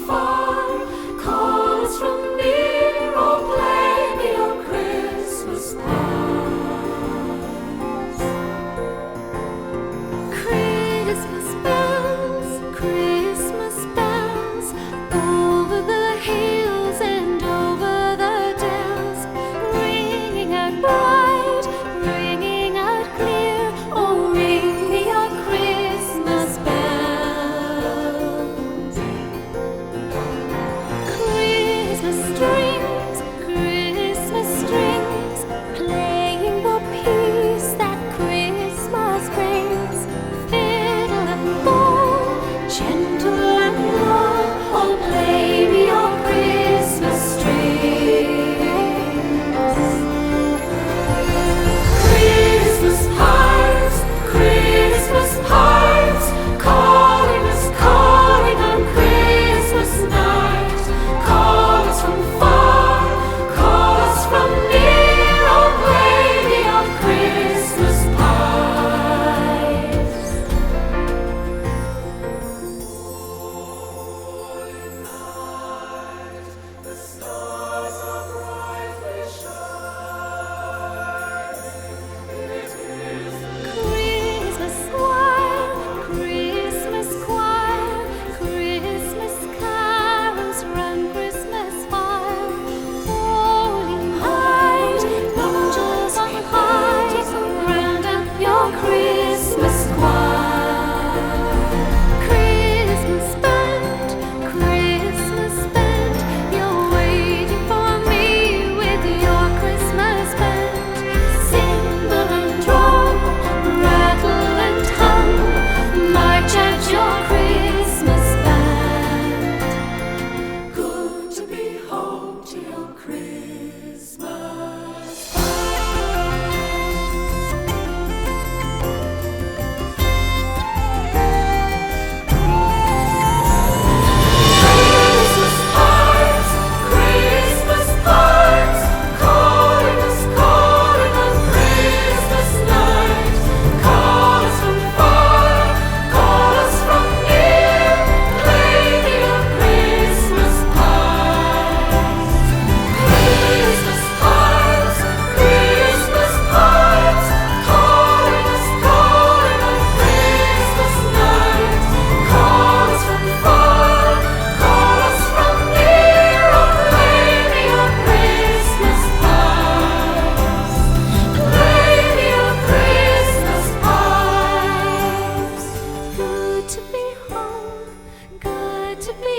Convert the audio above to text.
far, call us from near, oh play me your Christmas pies. Christmas bells, Christmas bells, over the hills and over the dells, ringing out bright, ringing out clear, oh ring me your Christmas bells. Christmas strings, playing the peace that Christmas brings, fiddle and bow, gentle and low, oh play me your Christmas strings. Christmas pipes, calling us, calling on Christmas night. Call us from far, call us from near, oh play me your Christmas pipes. The stars are brightly Christmas choir, Christmas carols run Christmas fire, falling light, angels on high, round up your Christmas choir. Christmas band, you're waiting for me with your Christmas band, cymbal and drum, rattle and hum, march out your Christmas band. Good to be home to your Christmas Christmas pipes, calling us, calling on Christmas night. Call us from far, call us from near, play me your Christmas pipes. Christmas pipes, calling us, calling on Christmas night. Call us from far, call us from near, oh play me your Christmas pipes. Play me your Christmas pipes. Good to be home, good to be